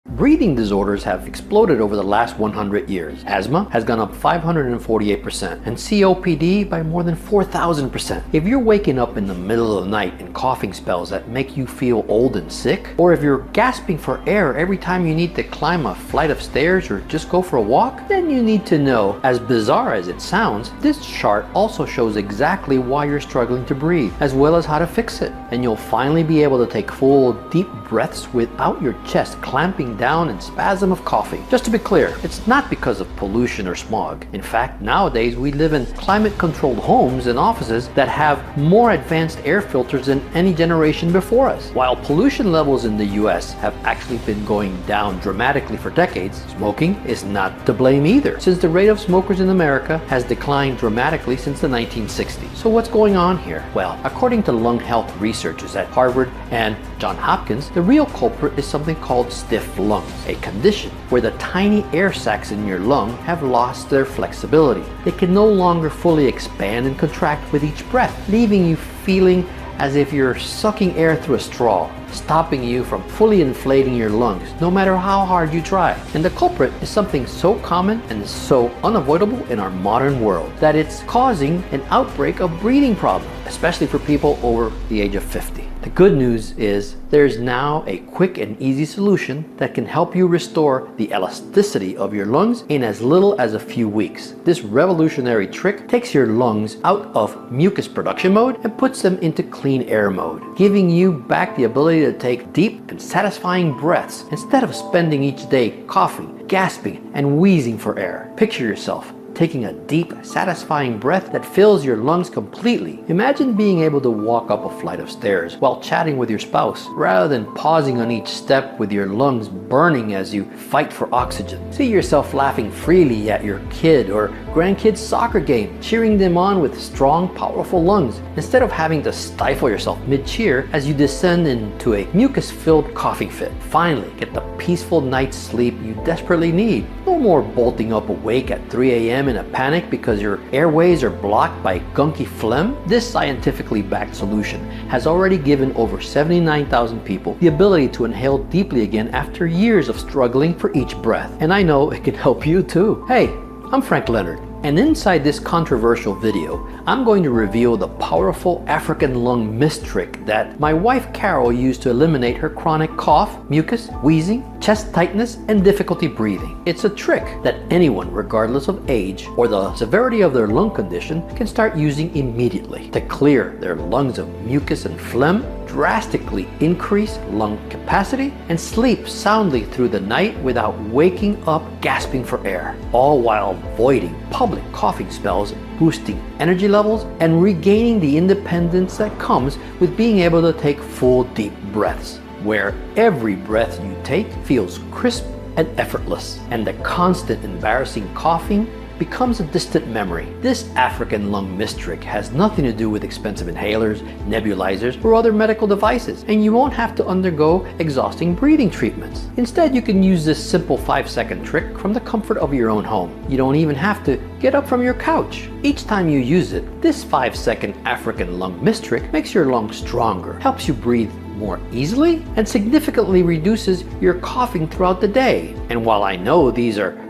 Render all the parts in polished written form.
Breathing disorders have exploded over the last 100 years. Asthma has gone up 548% and COPD by more than 4,000%. If you're waking up in the middle of the night in coughing spells that make you feel old and sick, or if you're gasping for air every time you need to climb a flight of stairs or just go for a walk, then you need to know, as bizarre as it sounds, this chart also shows exactly why you're struggling to breathe, as well as how to fix it. And you'll finally be able to take full, deep breaths without your chest clamping down and spasm of coughing. Just to be clear, it's not because of pollution or smog. In fact, nowadays we live in climate-controlled homes and offices that have more advanced air filters than any generation before us. While pollution levels in the US have actually been going down dramatically for decades, smoking is not to blame either, since the rate of smokers in America has declined dramatically since the 1960s. So what's going on here? Well, according to lung health researchers at Harvard and Johns Hopkins, the real culprit is something called stiff lungs, a condition where the tiny air sacs in your lung have lost their flexibility. They can no longer fully expand and contract with each breath, leaving you feeling as if you're sucking air through a straw, stopping you from fully inflating your lungs, no matter how hard you try. And the culprit is something so common and so unavoidable in our modern world that it's causing an outbreak of breathing problems, especially for people over the age of 50. The good news is there's now a quick and easy solution that can help you restore the elasticity of your lungs in as little as a few weeks. This revolutionary trick takes your lungs out of mucus production mode and puts them into clean air mode, giving you back the ability to take deep and satisfying breaths instead of spending each day coughing, gasping, and wheezing for air. Picture yourself taking a deep, satisfying breath that fills your lungs completely. Imagine being able to walk up a flight of stairs while chatting with your spouse, rather than pausing on each step with your lungs burning as you fight for oxygen. See yourself laughing freely at your kid or grandkid's soccer game, cheering them on with strong, powerful lungs, instead of having to stifle yourself mid-cheer as you descend into a mucus-filled coughing fit. Finally, get the peaceful night's sleep you desperately need. No more bolting up awake at 3 a.m. in a panic because your airways are blocked by gunky phlegm. This scientifically backed solution has already given over 79,000 people the ability to inhale deeply again after years of struggling for each breath. And I know it can help you too. Hey, I'm Frank Leonard, and inside this controversial video, I'm going to reveal the powerful African lung mist trick that my wife Carol used to eliminate her chronic cough, mucus, wheezing, chest tightness, and difficulty breathing. It's a trick that anyone, regardless of age or the severity of their lung condition, can start using immediately to clear their lungs of mucus and phlegm, drastically increase lung capacity, and sleep soundly through the night without waking up gasping for air, all while avoiding public coughing spells, boosting energy levels, and regaining the independence that comes with being able to take full deep breaths, where every breath you take feels crisp and effortless, and the constant embarrassing coughing becomes a distant memory. This African lung mist trick has nothing to do with expensive inhalers, nebulizers, or other medical devices, and you won't have to undergo exhausting breathing treatments. Instead, you can use this simple 5-second trick from the comfort of your own home. You don't even have to get up from your couch. Each time you use it, this 5-second African lung mist trick makes your lungs stronger, helps you breathe more easily, and significantly reduces your coughing throughout the day. And while I know these are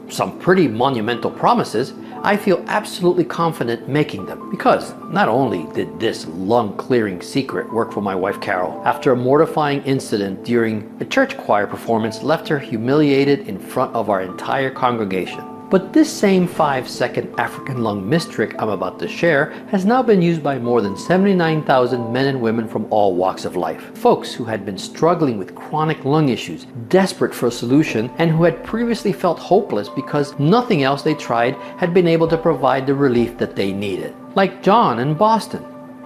some pretty monumental promises, I feel absolutely confident making them, because not only did this lung clearing secret work for my wife Carol, after a mortifying incident during a church choir performance left her humiliated in front of our entire congregation. But this same 5-second African lung mist trick I'm about to share has now been used by more than 79,000 men and women from all walks of life. Folks who had been struggling with chronic lung issues, desperate for a solution, and who had previously felt hopeless because nothing else they tried had been able to provide the relief that they needed. Like John in Boston.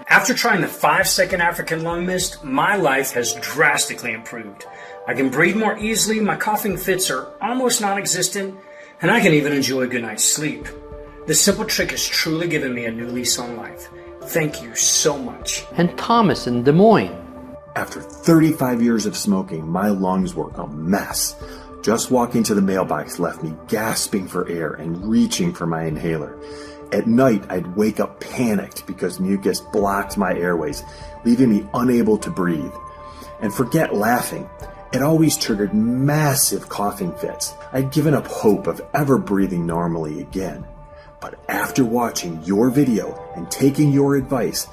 After trying the 5-second African lung mist, my life has drastically improved. I can breathe more easily, my coughing fits are almost non-existent, and I can even enjoy a good night's sleep. This simple trick has truly given me a new lease on life. Thank you so much. And Thomas in Des Moines. After 35 years of smoking, my lungs were a mess. Just walking to the mailbox left me gasping for air and reaching for my inhaler. At night, I'd wake up panicked because mucus blocked my airways, leaving me unable to breathe. And forget laughing. It always triggered massive coughing fits. I'd given up hope of ever breathing normally again. But after watching your video and taking your advice,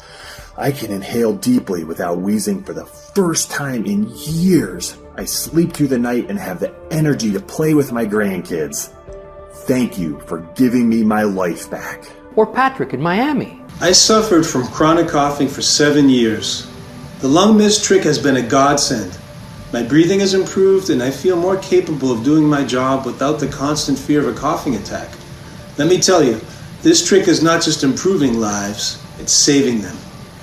I can inhale deeply without wheezing for the first time in years. I sleep through the night and have the energy to play with my grandkids. Thank you for giving me my life back. Or Patrick in Miami. I suffered from chronic coughing for 7 years. The lung mist trick has been a godsend. My breathing has improved and I feel more capable of doing my job without the constant fear of a coughing attack. Let me tell you, this trick is not just improving lives, it's saving them.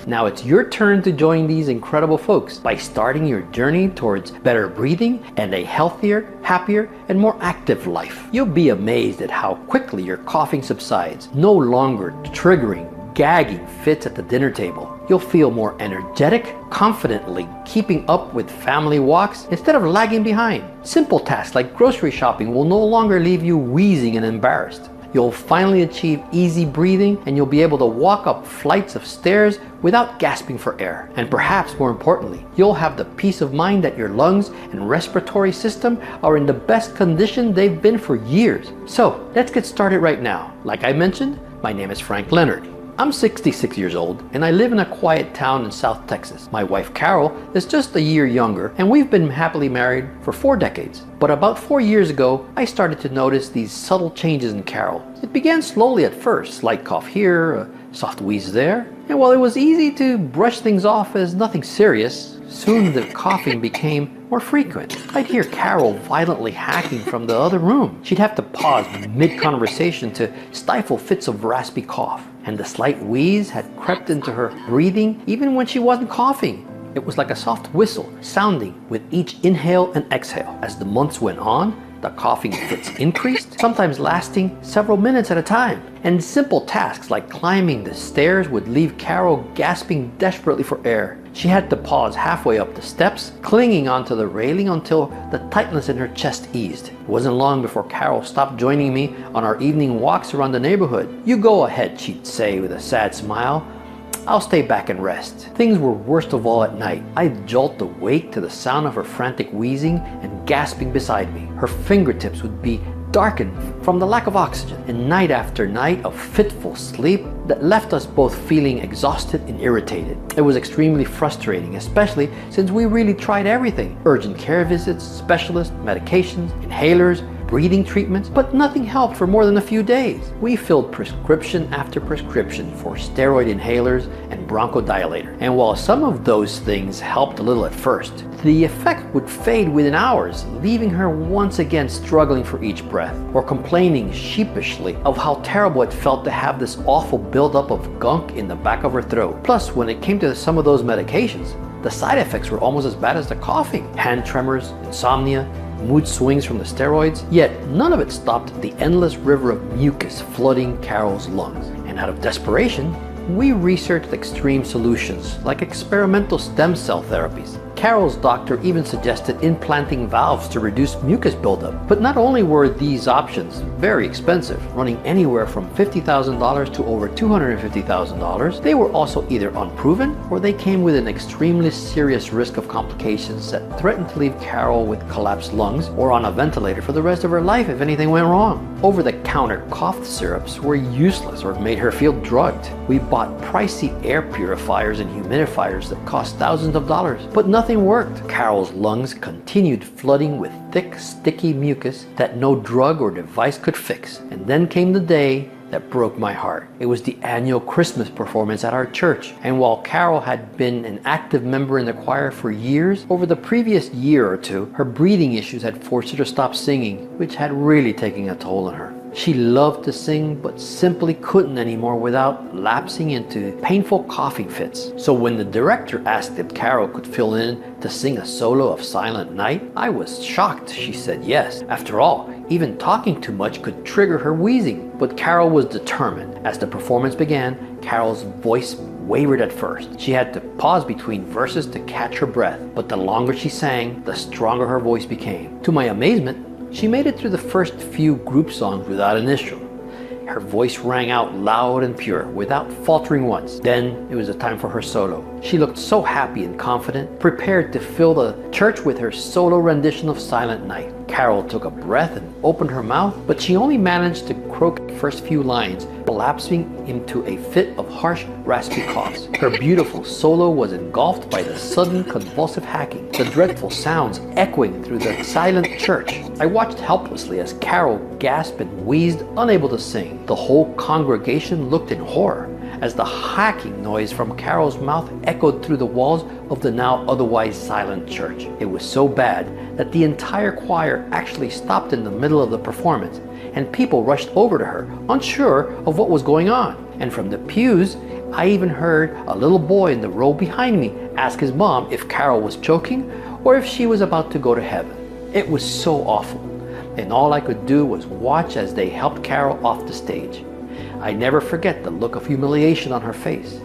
Now it's your turn to join these incredible folks by starting your journey towards better breathing and a healthier, happier, and more active life. You'll be amazed at how quickly your coughing subsides, no longer triggering gagging fits at the dinner table. You'll feel more energetic, confidently keeping up with family walks instead of lagging behind. Simple tasks like grocery shopping will no longer leave you wheezing and embarrassed. You'll finally achieve easy breathing and you'll be able to walk up flights of stairs without gasping for air. And perhaps more importantly, you'll have the peace of mind that your lungs and respiratory system are in the best condition they've been for years. So let's get started right now. Like I mentioned, my name is Frank Leonard. I'm 66 years old and I live in a quiet town in South Texas. My wife Carol is just a year younger and we've been happily married for 4 decades. But about 4 years ago, I started to notice these subtle changes in Carol. It began slowly at first, slight cough here, a soft wheeze there. And while it was easy to brush things off as nothing serious, soon the coughing became more frequent. I'd hear Carol violently hacking from the other room. She'd have to pause mid-conversation to stifle fits of raspy cough. And the slight wheeze had crept into her breathing even when she wasn't coughing. It was like a soft whistle sounding with each inhale and exhale. As the months went on, the coughing fits increased, sometimes lasting several minutes at a time. And simple tasks like climbing the stairs would leave Carol gasping desperately for air. She had to pause halfway up the steps, clinging onto the railing until the tightness in her chest eased. It wasn't long before Carol stopped joining me on our evening walks around the neighborhood. "You go ahead," she'd say with a sad smile. "I'll stay back and rest." Things were worst of all at night. I'd jolt awake to the sound of her frantic wheezing and gasping beside me. Her fingertips would be darkened from the lack of oxygen, and night after night of fitful sleep that left us both feeling exhausted and irritated. It was extremely frustrating, especially since we really tried everything: urgent care visits, specialists, medications, inhalers, breathing treatments, but nothing helped for more than a few days. We filled prescription after prescription for steroid inhalers and bronchodilator. And while some of those things helped a little at first, the effect would fade within hours, leaving her once again struggling for each breath, or complaining sheepishly of how terrible it felt to have this awful buildup of gunk in the back of her throat. Plus, when it came to some of those medications, the side effects were almost as bad as the coughing: hand tremors, insomnia, mood swings from the steroids. Yet none of it stopped the endless river of mucus flooding Carol's lungs. And out of desperation, we researched extreme solutions like experimental stem cell therapies. Carol's doctor even suggested implanting valves to reduce mucus buildup. But not only were these options very expensive, running anywhere from $50,000 to over $250,000, they were also either unproven or they came with an extremely serious risk of complications that threatened to leave Carol with collapsed lungs or on a ventilator for the rest of her life if anything went wrong. Over-the-counter cough syrups were useless or made her feel drugged. We bought pricey air purifiers and humidifiers that cost thousands of dollars, but nothing worked. Carol's lungs continued flooding with thick, sticky mucus that no drug or device could fix. And then came the day that broke my heart. It was the annual Christmas performance at our church. And while Carol had been an active member in the choir for years, over the previous year or two, her breathing issues had forced her to stop singing, which had really taken a toll on her. She loved to sing, but simply couldn't anymore without lapsing into painful coughing fits. So when the director asked if Carol could fill in to sing a solo of Silent Night, I was shocked she said yes. After all, even talking too much could trigger her wheezing. But Carol was determined. As the performance began, Carol's voice wavered at first. She had to pause between verses to catch her breath, but the longer she sang, the stronger her voice became. To my amazement, she made it through the first few group songs without an issue. Her voice rang out loud and pure, without faltering once. Then it was a time for her solo. She looked so happy and confident, prepared to fill the church with her solo rendition of Silent Night. Carol took a breath and opened her mouth, but she only managed to croak the first few lines, collapsing into a fit of harsh, raspy coughs. Her beautiful solo was engulfed by the sudden convulsive hacking, the dreadful sounds echoing through the silent church. I watched helplessly as Carol gasped and wheezed, unable to sing. The whole congregation looked in horror as the hacking noise from Carol's mouth echoed through the walls of the now otherwise silent church. It was so bad that the entire choir actually stopped in the middle of the performance, and people rushed over to her, unsure of what was going on. And from the pews, I even heard a little boy in the row behind me ask his mom if Carol was choking or if she was about to go to heaven. It was so awful, and all I could do was watch as they helped Carol off the stage. I never forget the look of humiliation on her face.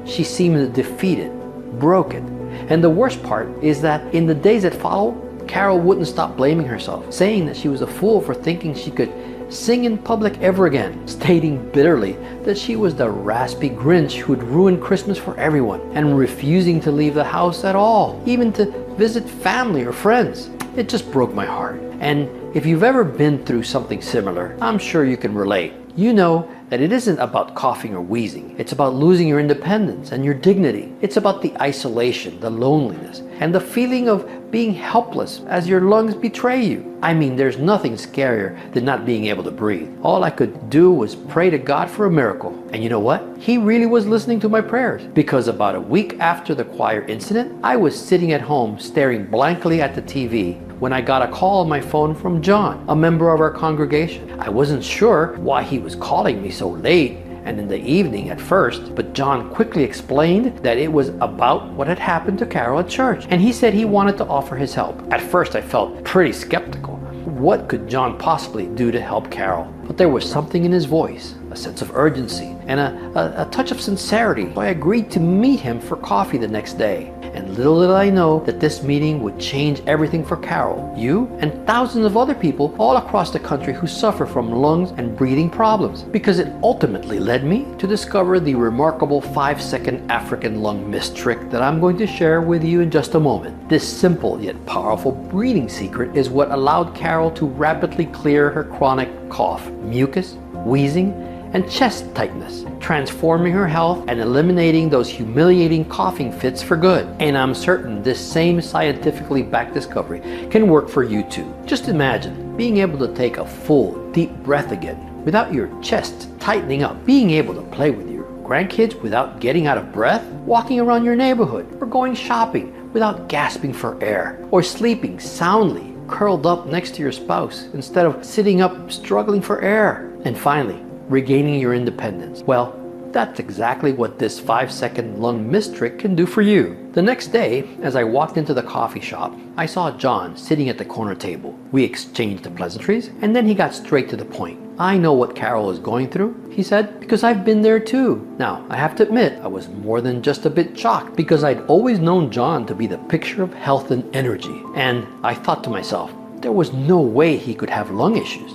She seemed defeated, broken, and the worst part is that in the days that followed, Carol wouldn't stop blaming herself, saying that she was a fool for thinking she could sing in public ever again, stating bitterly that she was the raspy Grinch who'd ruined Christmas for everyone, and refusing to leave the house at all, even to visit family or friends. It just broke my heart. And if you've ever been through something similar, I'm sure you can relate. You know that it isn't about coughing or wheezing. It's about losing your independence and your dignity. It's about the isolation, the loneliness, and the feeling of being helpless as your lungs betray you. I mean, there's nothing scarier than not being able to breathe. All I could do was pray to God for a miracle. And you know what? He really was listening to my prayers, because about a week after the choir incident, I was sitting at home staring blankly at the TV when I got a call on my phone from John, a member of our congregation. I wasn't sure why he was calling me so late and in the evening at first, but John quickly explained that it was about what had happened to Carol at church, and he said he wanted to offer his help. At first I felt pretty skeptical. What could John possibly do to help Carol? But there was something in his voice, a sense of urgency, and a touch of sincerity. So I agreed to meet him for coffee the next day. And little did I know that this meeting would change everything for Carol, you, and thousands of other people all across the country who suffer from lungs and breathing problems, because it ultimately led me to discover the remarkable 5-second African lung mist trick that I'm going to share with you in just a moment. This simple yet powerful breathing secret is what allowed Carol to rapidly clear her chronic cough, mucus, wheezing, and chest tightness, transforming her health and eliminating those humiliating coughing fits for good. And I'm certain this same scientifically backed discovery can work for you too. Just imagine being able to take a full, deep breath again without your chest tightening up, being able to play with your grandkids without getting out of breath, walking around your neighborhood, or going shopping without gasping for air, or sleeping soundly curled up next to your spouse instead of sitting up struggling for air. And finally, regaining your independence. Well, that's exactly what this 5-second lung mist trick can do for you. The next day, as I walked into the coffee shop, I saw John sitting at the corner table. We exchanged the pleasantries, and then he got straight to the point. I know what Carol is going through, he said, because I've been there too. Now, I have to admit, I was more than just a bit shocked, because I'd always known John to be the picture of health and energy. And I thought to myself, there was no way he could have lung issues.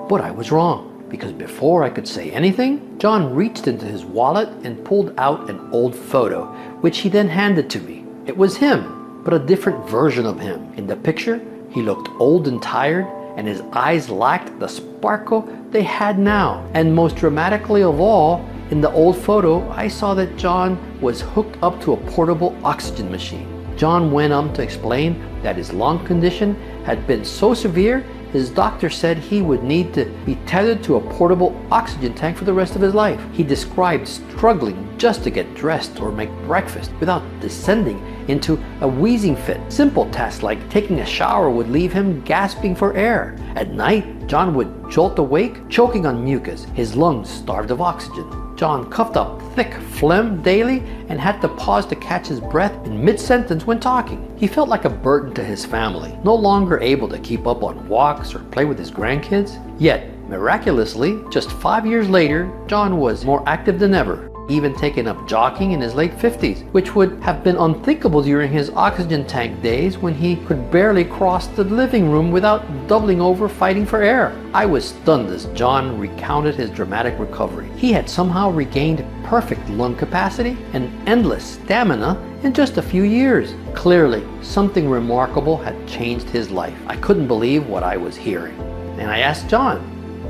But I was wrong. Because before I could say anything, John reached into his wallet and pulled out an old photo, which he then handed to me. It was him, but a different version of him. In the picture, he looked old and tired, and his eyes lacked the sparkle they had now. And most dramatically of all, in the old photo, I saw that John was hooked up to a portable oxygen machine. John went on to explain that his lung condition had been so severe his doctor said he would need to be tethered to a portable oxygen tank for the rest of his life. He described struggling just to get dressed or make breakfast without descending into a wheezing fit. Simple tasks like taking a shower would leave him gasping for air. At night, John would jolt awake, choking on mucus, his lungs starved of oxygen. John coughed up thick phlegm daily and had to pause to catch his breath in mid-sentence when talking. He felt like a burden to his family, no longer able to keep up on walks or play with his grandkids. Yet, miraculously, just 5 years later, John was more active than ever. even taken up jogging in his late 50s, which would have been unthinkable during his oxygen tank days when he could barely cross the living room without doubling over fighting for air. I was stunned as John recounted his dramatic recovery. He had somehow regained perfect lung capacity and endless stamina in just a few years. Clearly, something remarkable had changed his life. I couldn't believe what I was hearing. And I asked John,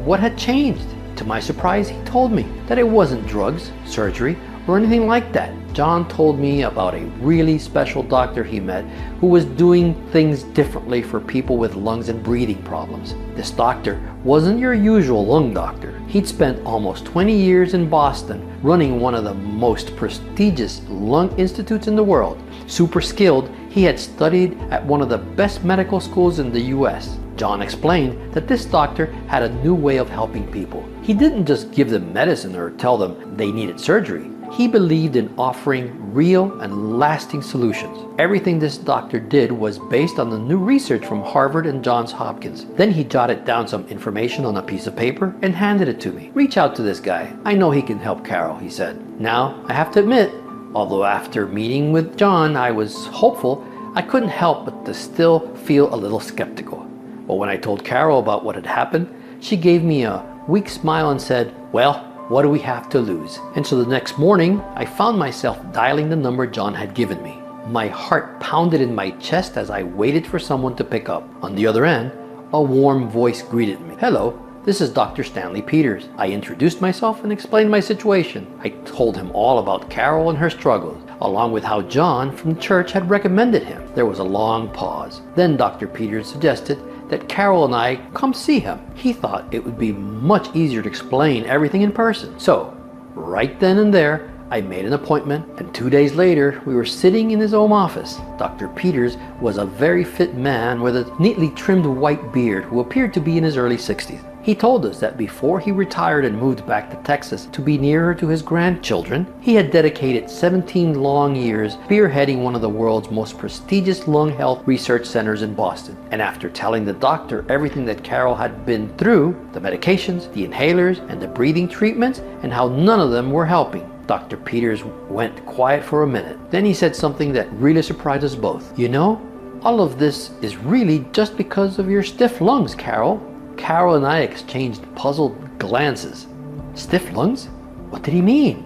what had changed? To my surprise, he told me that it wasn't drugs, surgery, or anything like that. John told me about a really special doctor he met who was doing things differently for people with lungs and breathing problems. This doctor wasn't your usual lung doctor. He'd spent almost 20 years in Boston running one of the most prestigious lung institutes in the world. Super skilled, he had studied at one of the best medical schools in the US. John explained that this doctor had a new way of helping people. He didn't just give them medicine or tell them they needed surgery. He believed in offering real and lasting solutions. Everything this doctor did was based on the new research from Harvard and Johns Hopkins. Then he jotted down some information on a piece of paper and handed it to me. "Reach out to this guy. I know he can help Carol," he said. Now, I have to admit, although after meeting with John I was hopeful, I couldn't help but to still feel a little skeptical. But when I told Carol about what had happened, she gave me a weak smile and said, "Well, what do we have to lose?" And so the next morning, I found myself dialing the number John had given me. My heart pounded in my chest as I waited for someone to pick up. On the other end, a warm voice greeted me. "Hello, this is Dr. Stanley Peters." I introduced myself and explained my situation. I told him all about Carol and her struggles, along with how John from church had recommended him. There was a long pause. Then Dr. Peters suggested that Carol and I come see him. He thought it would be much easier to explain everything in person. So, right then and there, I made an appointment, and 2 days later, we were sitting in his home office. Dr. Peters was a very fit man with a neatly trimmed white beard who appeared to be in his early 60s. He told us that before he retired and moved back to Texas to be nearer to his grandchildren, he had dedicated 17 long years spearheading one of the world's most prestigious lung health research centers in Boston. And after telling the doctor everything that Carol had been through, the medications, the inhalers, and the breathing treatments, and how none of them were helping, Dr. Peters went quiet for a minute. Then he said something that really surprised us both. "You know, all of this is really just because of your stiff lungs, Carol." Carol and I exchanged puzzled glances. Stiff lungs? What did he mean?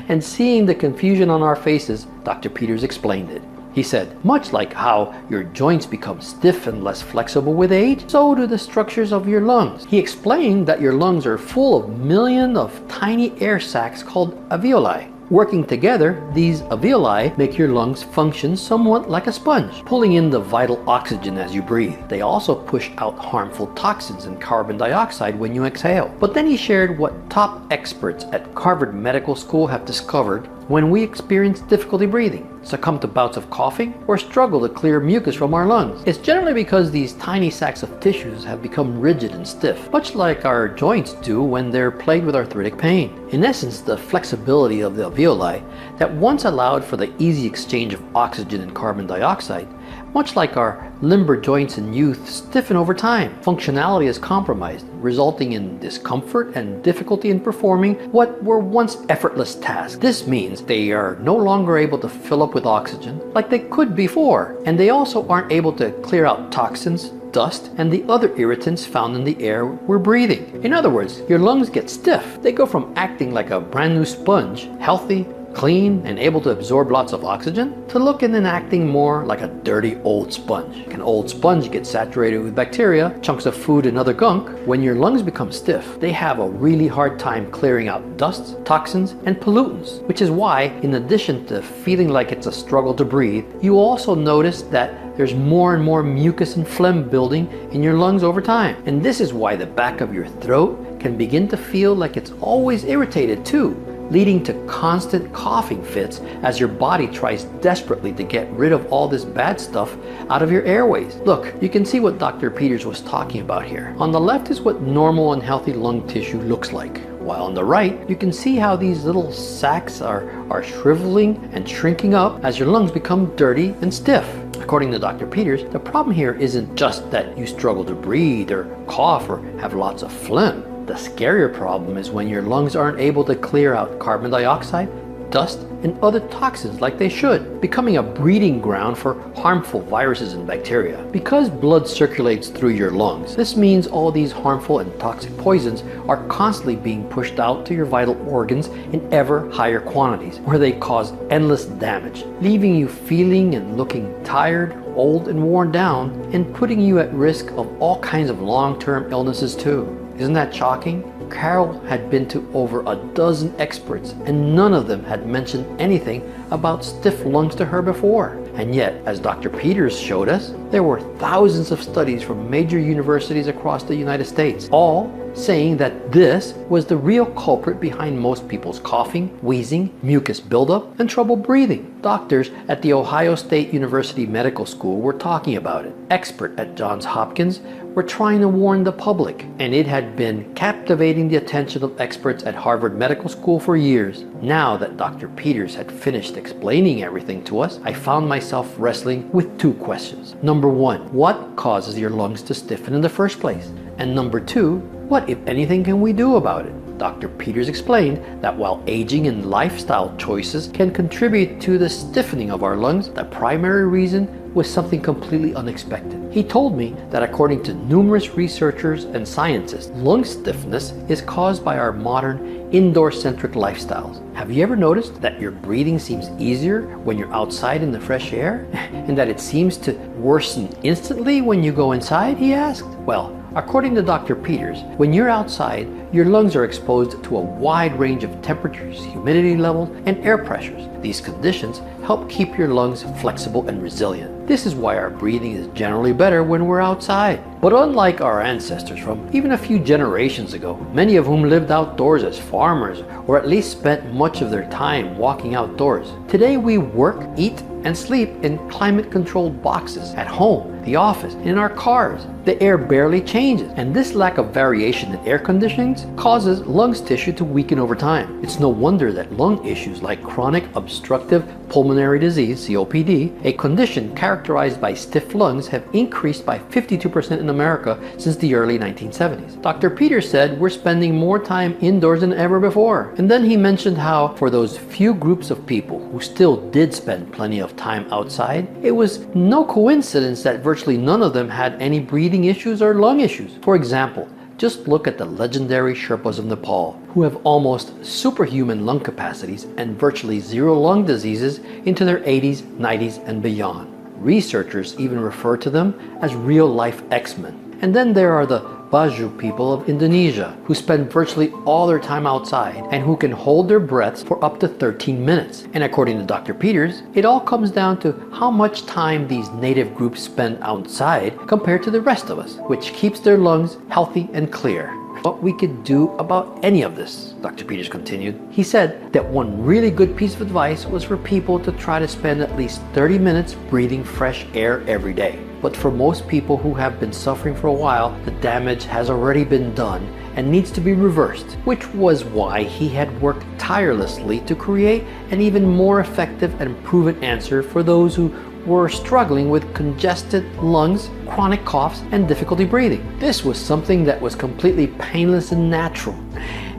And seeing the confusion on our faces, Dr. Peters explained it. He said, much like how your joints become stiff and less flexible with age, so do the structures of your lungs. He explained that your lungs are full of millions of tiny air sacs called alveoli. Working together, these alveoli make your lungs function somewhat like a sponge, pulling in the vital oxygen as you breathe. They also push out harmful toxins and carbon dioxide when you exhale. But then he shared what top experts at Harvard Medical School have discovered when we experience difficulty breathing, succumb to bouts of coughing, or struggle to clear mucus from our lungs. It's generally because these tiny sacs of tissues have become rigid and stiff, much like our joints do when they're plagued with arthritic pain. In essence, the flexibility of the alveoli that once allowed for the easy exchange of oxygen and carbon dioxide, much like our limber joints in youth, stiffen over time. Functionality is compromised, resulting in discomfort and difficulty in performing what were once effortless tasks. This means they are no longer able to fill up with oxygen like they could before, and they also aren't able to clear out toxins, dust, and the other irritants found in the air we're breathing. In other words, your lungs get stiff. They go from acting like a brand new sponge, healthy, clean, and able to absorb lots of oxygen, to looking and acting more like a dirty old sponge. An old sponge gets saturated with bacteria, chunks of food, and other gunk. When your lungs become stiff, they have a really hard time clearing out dust, toxins, and pollutants, which is why, in addition to feeling like it's a struggle to breathe, you also notice that there's more and more mucus and phlegm building in your lungs over time. And this is why the back of your throat can begin to feel like it's always irritated too, leading to constant coughing fits as your body tries desperately to get rid of all this bad stuff out of your airways. Look, you can see what Dr. Peters was talking about here. On the left is what normal and healthy lung tissue looks like, while on the right, you can see how these little sacs are shriveling and shrinking up as your lungs become dirty and stiff. According to Dr. Peters, the problem here isn't just that you struggle to breathe or cough or have lots of phlegm. The scarier problem is when your lungs aren't able to clear out carbon dioxide, dust, and other toxins like they should, becoming a breeding ground for harmful viruses and bacteria. Because blood circulates through your lungs, this means all these harmful and toxic poisons are constantly being pushed out to your vital organs in ever higher quantities, where they cause endless damage, leaving you feeling and looking tired, old, and worn down, and putting you at risk of all kinds of long-term illnesses too. Isn't that shocking? Carol had been to over a dozen experts, and none of them had mentioned anything about stiff lungs to her before. And yet, as Dr. Peters showed us, there were thousands of studies from major universities across the United States, all saying that this was the real culprit behind most people's coughing, wheezing, mucus buildup, and trouble breathing. Doctors at the Ohio State University Medical School were talking about it. Experts at Johns Hopkins were trying to warn the public, and it had been captivating the attention of experts at Harvard Medical School for years. Now that Dr. Peters had finished explaining everything to us, I found myself wrestling with two questions. Number one, what causes your lungs to stiffen in the first place? And number two, what, if anything, can we do about it? Dr. Peters explained that while aging and lifestyle choices can contribute to the stiffening of our lungs, the primary reason was something completely unexpected. He told me that according to numerous researchers and scientists, lung stiffness is caused by our modern indoor-centric lifestyles. Have you ever noticed that your breathing seems easier when you're outside in the fresh air? And that it seems to worsen instantly when you go inside, he asked? Well, according to Dr. Peters, when you're outside, your lungs are exposed to a wide range of temperatures, humidity levels, and air pressures. These conditions help keep your lungs flexible and resilient. This is why our breathing is generally better when we're outside. But unlike our ancestors from even a few generations ago, many of whom lived outdoors as farmers or at least spent much of their time walking outdoors, today we work, eat, and sleep in climate-controlled boxes at home, the office, and in our cars. The air barely changes, and this lack of variation in air conditionings causes lungs tissue to weaken over time. It's no wonder that lung issues like chronic obstructive pulmonary disease, COPD, a condition characterized by stiff lungs, have increased by 52% in America since the early 1970s. Dr. Peters said we're spending more time indoors than ever before. And then he mentioned how for those few groups of people who still did spend plenty of time outside, it was no coincidence that virtually none of them had any breathing issues or lung issues. For example, just look at the legendary Sherpas of Nepal, who have almost superhuman lung capacities and virtually zero lung diseases into their 80s, 90s, and beyond. Researchers even refer to them as real-life X-Men. And then there are the Baju people of Indonesia, who spend virtually all their time outside and who can hold their breaths for up to 13 minutes. And according to Dr. Peters, it all comes down to how much time these native groups spend outside compared to the rest of us, which keeps their lungs healthy and clear. What we could do about any of this, Dr. Peters continued. He said that one really good piece of advice was for people to try to spend at least 30 minutes breathing fresh air every day. But for most people who have been suffering for a while, the damage has already been done and needs to be reversed, which was why he had worked tirelessly to create an even more effective and proven answer for those who were struggling with congested lungs, chronic coughs, and difficulty breathing. This was something that was completely painless and natural,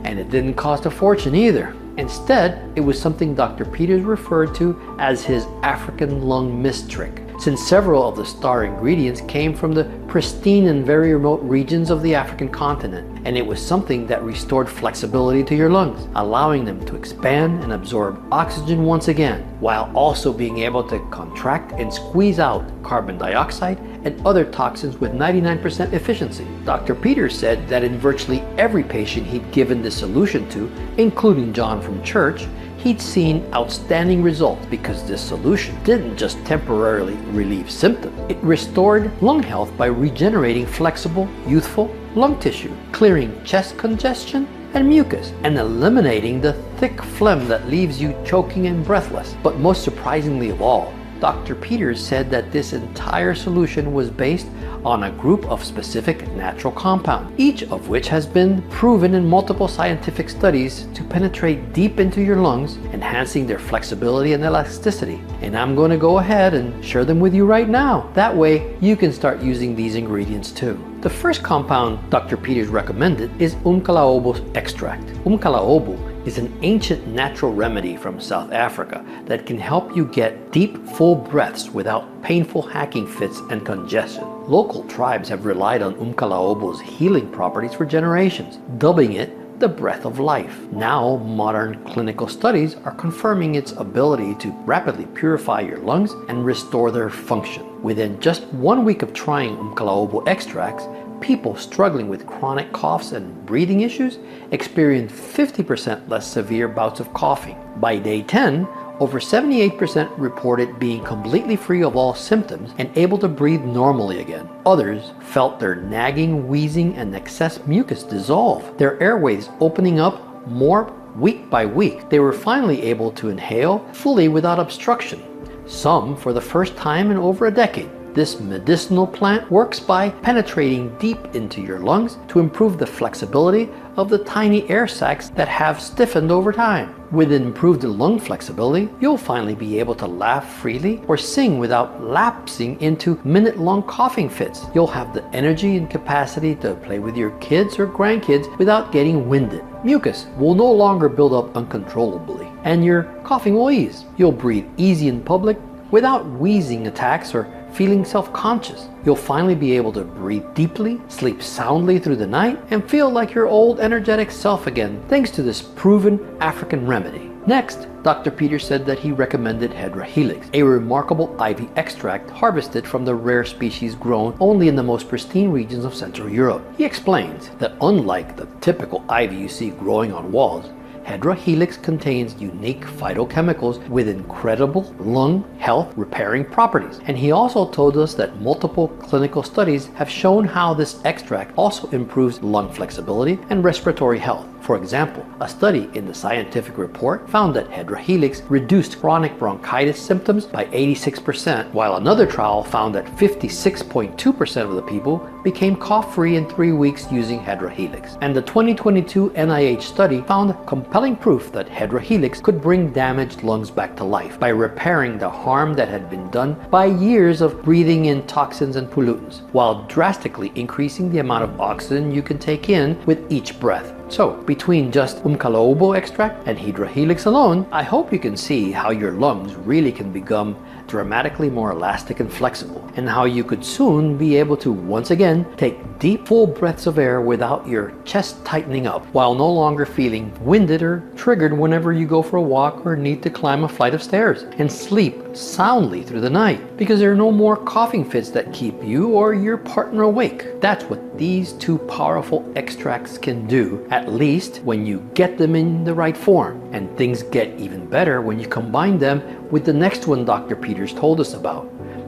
and it didn't cost a fortune either. Instead, it was something Dr. Peters referred to as his African lung mist trick, since several of the star ingredients came from the pristine and very remote regions of the African continent, and it was something that restored flexibility to your lungs, allowing them to expand and absorb oxygen once again, while also being able to contract and squeeze out carbon dioxide and other toxins with 99% efficiency. Dr. Peters said that in virtually every patient he'd given this solution to, including John from church, he'd seen outstanding results because this solution didn't just temporarily relieve symptoms. It restored lung health by regenerating flexible, youthful lung tissue, clearing chest congestion and mucus, and eliminating the thick phlegm that leaves you choking and breathless. But most surprisingly of all, Dr. Peters said that this entire solution was based on a group of specific natural compounds, each of which has been proven in multiple scientific studies to penetrate deep into your lungs, enhancing their flexibility and elasticity. And I'm going to go ahead and share them with you right now. That way you can start using these ingredients too. The first compound Dr. Peters recommended is umkalaobo extract. Umkalaobo is an ancient natural remedy from South Africa that can help you get deep, full breaths without painful hacking fits and congestion. Local tribes have relied on umkalaobo's healing properties for generations, dubbing it the breath of life. Now, modern clinical studies are confirming its ability to rapidly purify your lungs and restore their function. Within just 1 week of trying umkalaobo extracts, people struggling with chronic coughs and breathing issues experience 50% less severe bouts of coughing. By day 10, over 78% reported being completely free of all symptoms and able to breathe normally again. Others felt their nagging, wheezing, and excess mucus dissolve, their airways opening up more week by week. They were finally able to inhale fully without obstruction, some for the first time in over a decade. This medicinal plant works by penetrating deep into your lungs to improve the flexibility of the tiny air sacs that have stiffened over time. With improved lung flexibility, you'll finally be able to laugh freely or sing without lapsing into minute-long coughing fits. You'll have the energy and capacity to play with your kids or grandkids without getting winded. Mucus will no longer build up uncontrollably, and your coughing will ease. You'll breathe easy in public without wheezing attacks or feeling self-conscious. You'll finally be able to breathe deeply, sleep soundly through the night, and feel like your old energetic self again, thanks to this proven African remedy. Next, Dr. Peters said that he recommended Hedra helix, a remarkable ivy extract harvested from the rare species grown only in the most pristine regions of Central Europe. He explains that unlike the typical ivy you see growing on walls, Hedra helix contains unique phytochemicals with incredible lung health repairing properties. And he also told us that multiple clinical studies have shown how this extract also improves lung flexibility and respiratory health. For example, a study in the scientific report found that Hedra helix reduced chronic bronchitis symptoms by 86%, while another trial found that 56.2% of the people became cough-free in 3 weeks using Hedra helix. And the 2022 NIH study found compelling proof that Hedra helix could bring damaged lungs back to life by repairing the harm that had been done by years of breathing in toxins and pollutants, while drastically increasing the amount of oxygen you can take in with each breath. So, between just umkalaobo extract and Hedra helix alone, I hope you can see how your lungs really can become dramatically more elastic and flexible, and how you could soon be able to once again take deep, full breaths of air without your chest tightening up, while no longer feeling winded or triggered whenever you go for a walk or need to climb a flight of stairs, and sleep soundly through the night, because there are no more coughing fits that keep you or your partner awake. That's what these two powerful extracts can do, at least when you get them in the right form. And things get even better when you combine them with the next one Dr. Peters told us about,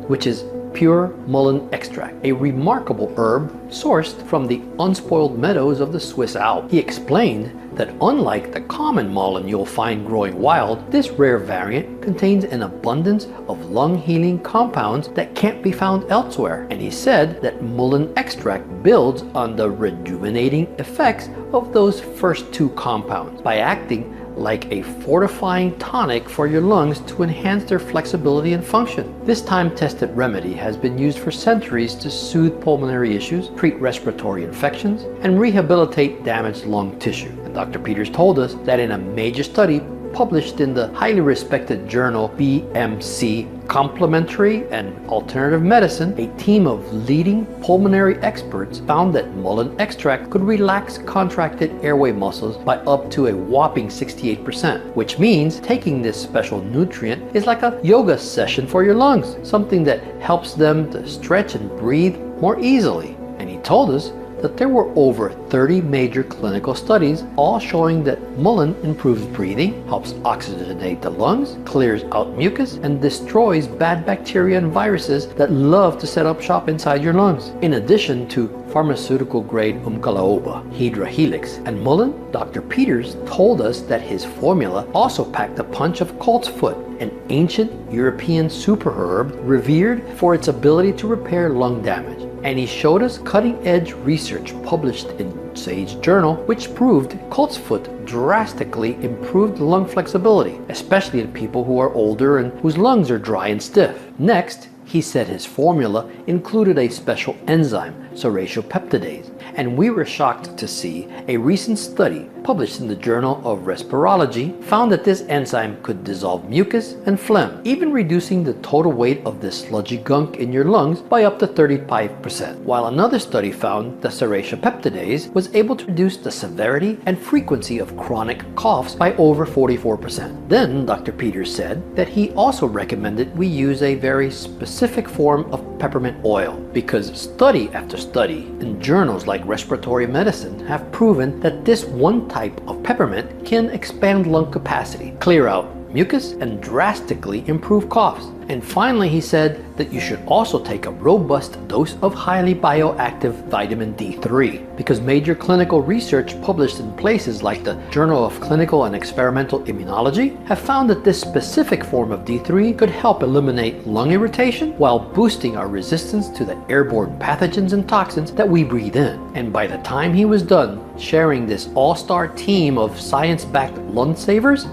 which is pure mullein extract, a remarkable herb sourced from the unspoiled meadows of the Swiss Alps. He explained that unlike the common mullein you'll find growing wild, this rare variant contains an abundance of lung-healing compounds that can't be found elsewhere. And he said that mullein extract builds on the rejuvenating effects of those first two compounds by acting like a fortifying tonic for your lungs to enhance their flexibility and function. This time-tested remedy has been used for centuries to soothe pulmonary issues, treat respiratory infections, and rehabilitate damaged lung tissue. And Dr. Peters told us that in a major study published in the highly respected journal BMC Complementary and Alternative Medicine, a team of leading pulmonary experts found that mullein extract could relax contracted airway muscles by up to a whopping 68%, which means taking this special nutrient is like a yoga session for your lungs, something that helps them to stretch and breathe more easily. And he told us that there were over 30 major clinical studies, all showing that mullein improves breathing, helps oxygenate the lungs, clears out mucus, and destroys bad bacteria and viruses that love to set up shop inside your lungs. In addition to pharmaceutical-grade umcalaoba, hydra helix, and mullein, Dr. Peters told us that his formula also packed a punch of colt's foot, an ancient European superherb revered for its ability to repair lung damage. And he showed us cutting-edge research published in Sage Journal, which proved colt's foot drastically improved lung flexibility, especially in people who are older and whose lungs are dry and stiff. Next, he said his formula included a special enzyme, serratiopeptidase, and we were shocked to see a recent study published in the Journal of Respirology found that this enzyme could dissolve mucus and phlegm, even reducing the total weight of this sludgy gunk in your lungs by up to 35%. While another study found that serratiopeptidase was able to reduce the severity and frequency of chronic coughs by over 44%. Then Dr. Peters said that he also recommended we use a very specific form of peppermint oil, because study after study in journals like Respiratory Medicine have proven that this one type of peppermint can expand lung capacity, clear out mucus, and drastically improve coughs. And finally, he said that you should also take a robust dose of highly bioactive vitamin D3, because major clinical research published in places like the Journal of Clinical and Experimental Immunology have found that this specific form of D3 could help eliminate lung irritation while boosting our resistance to the airborne pathogens and toxins that we breathe in. And by the time he was done sharing this all-star team of science-backed lung savers,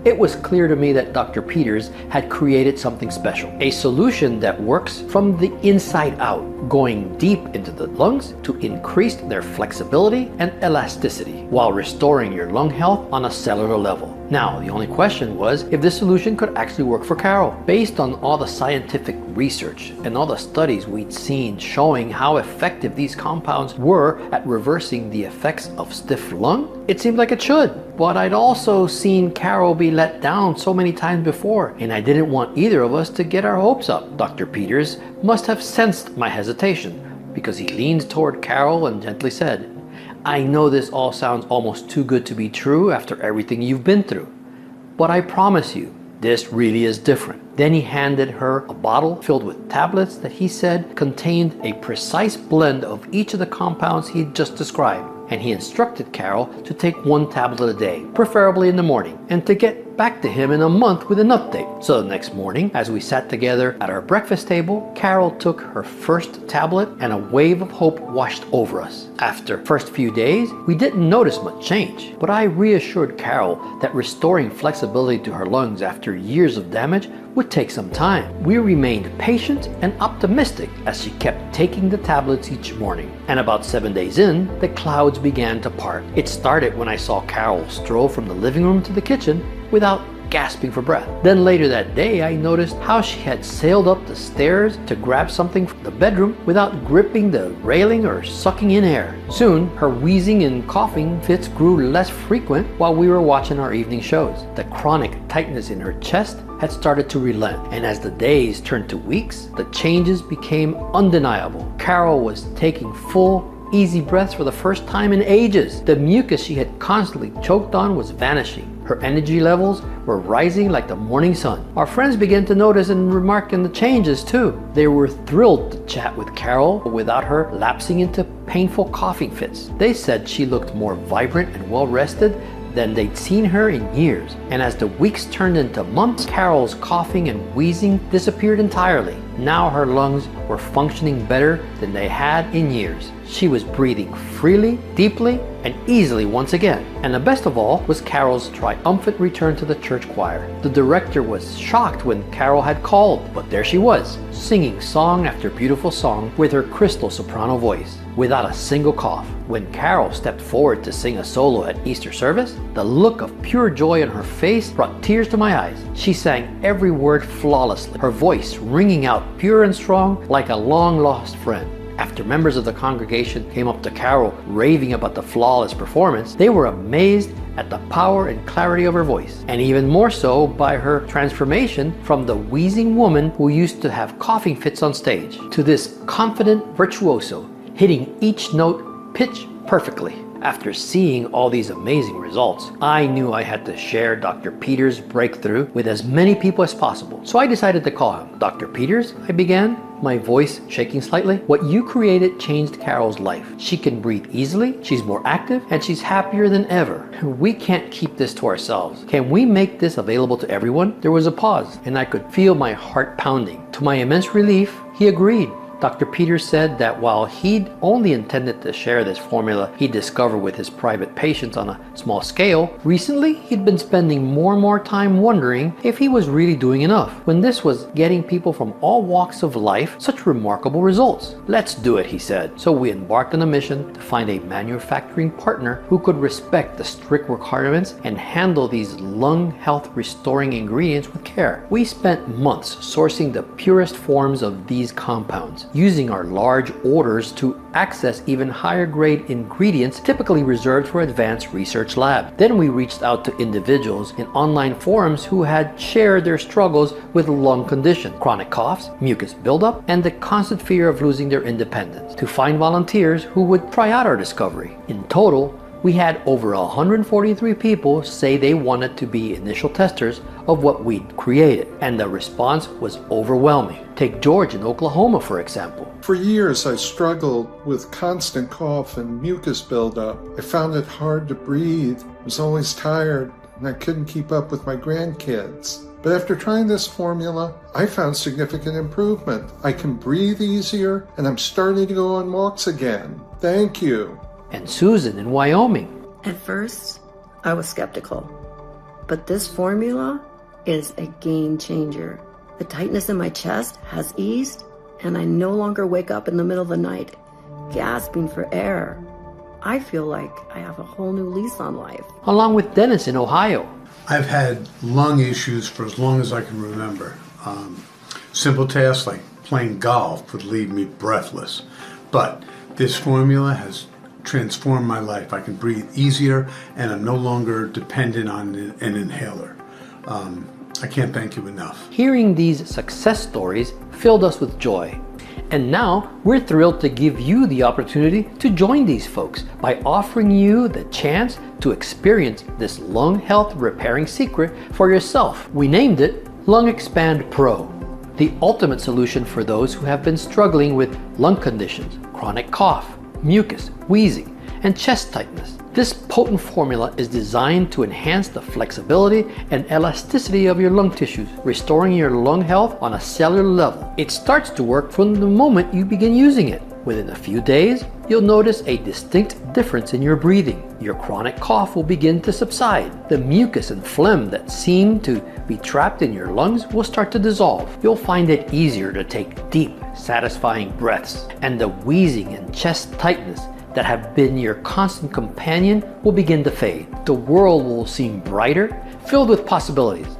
it was clear to me that Dr. Peters had created something special, a solution that works from the inside out, going deep into the lungs to increase their flexibility and elasticity while restoring your lung health on a cellular level. Now, the only question was if this solution could actually work for Carol. Based on all the scientific research and all the studies we'd seen showing how effective these compounds were at reversing the effects of stiff lung, it seemed like it should. But I'd also seen Carol be let down so many times before, and I didn't want either of us to get our hopes up. Dr. Peters must have sensed my hesitation, because he leaned toward Carol and gently said, "I know this all sounds almost too good to be true after everything you've been through, but I promise you, this really is different." Then he handed her a bottle filled with tablets that he said contained a precise blend of each of the compounds he'd just described. And he instructed Carol to take one tablet a day, preferably in the morning, and to get back to him in a month with an update. So the next morning, as we sat together at our breakfast table, Carol took her first tablet and a wave of hope washed over us. After the first few days, we didn't notice much change, but I reassured Carol that restoring flexibility to her lungs after years of damage would take some time. We remained patient and optimistic as she kept taking the tablets each morning. And about 7 days in, the clouds began to part. It started when I saw Carol stroll from the living room to the kitchen without gasping for breath. Then later that day, I noticed how she had sailed up the stairs to grab something from the bedroom without gripping the railing or sucking in air. Soon, her wheezing and coughing fits grew less frequent while we were watching our evening shows. The chronic tightness in her chest had started to relent, and as the days turned to weeks, the changes became undeniable. Carol was taking full, easy breaths for the first time in ages. The mucus she had constantly choked on was vanishing. Her energy levels were rising like the morning sun. Our friends began to notice and remark on the changes too. They were thrilled to chat with Carol without her lapsing into painful coughing fits. They said she looked more vibrant and well-rested than they'd seen her in years. And as the weeks turned into months, Carol's coughing and wheezing disappeared entirely. Now her lungs were functioning better than they had in years. She was breathing freely, deeply, and easily once again. And the best of all was Carol's triumphant return to the church choir. The director was shocked when Carol had called, but there she was, singing song after beautiful song with her crystal soprano voice, without a single cough. When Carol stepped forward to sing a solo at Easter service, the look of pure joy on her face brought tears to my eyes. She sang every word flawlessly, her voice ringing out pure and strong like a long-lost friend. After members of the congregation came up to Carol raving about the flawless performance, they were amazed at the power and clarity of her voice, and even more so by her transformation from the wheezing woman who used to have coughing fits on stage to this confident virtuoso, hitting each note pitch perfectly. After seeing all these amazing results, I knew I had to share Dr. Peters' breakthrough with as many people as possible. So I decided to call him. Dr. Peters, I began, my voice shaking slightly. What you created changed Carol's life. She can breathe easily, she's more active, and she's happier than ever. We can't keep this to ourselves. Can we make this available to everyone? There was a pause, and I could feel my heart pounding. To my immense relief, he agreed. Dr. Peters said that while he'd only intended to share this formula he discovered with his private patients on a small scale, recently he'd been spending more and more time wondering if he was really doing enough, when this was getting people from all walks of life such remarkable results. Let's do it, he said. So we embarked on a mission to find a manufacturing partner who could respect the strict requirements and handle these lung health restoring ingredients with care. We spent months sourcing the purest forms of these compounds, using our large orders to access even higher grade ingredients typically reserved for advanced research labs. Then we reached out to individuals in online forums who had shared their struggles with lung condition, chronic coughs, mucus buildup, and the constant fear of losing their independence, to find volunteers who would try out our discovery. In total, we had over 143 people say they wanted to be initial testers of what we'd created, and the response was overwhelming. Take George in Oklahoma, for example. For years, I struggled with constant cough and mucus buildup. I found it hard to breathe, was always tired, and I couldn't keep up with my grandkids. But after trying this formula, I found significant improvement. I can breathe easier, and I'm starting to go on walks again. Thank you. And Susan in Wyoming. At first, I was skeptical, but this formula is a game changer. The tightness in my chest has eased, and I no longer wake up in the middle of the night gasping for air. I feel like I have a whole new lease on life. Along with Dennis in Ohio. I've had lung issues for as long as I can remember. Simple tasks like playing golf would leave me breathless, but this formula has transformed my life. I can breathe easier, and I'm no longer dependent on an inhaler. I can't thank you enough. Hearing these success stories filled us with joy. And now we're thrilled to give you the opportunity to join these folks by offering you the chance to experience this lung health repairing secret for yourself. We named it Lung Expand Pro, the ultimate solution for those who have been struggling with lung conditions, chronic cough, mucus, wheezing, and chest tightness. This potent formula is designed to enhance the flexibility and elasticity of your lung tissues, restoring your lung health on a cellular level. It starts to work from the moment you begin using it. Within a few days, you'll notice a distinct difference in your breathing. Your chronic cough will begin to subside. The mucus and phlegm that seem to be trapped in your lungs will start to dissolve. You'll find it easier to take deep, satisfying breaths, and the wheezing and chest tightness that have been your constant companion will begin to fade. The world will seem brighter, filled with possibilities,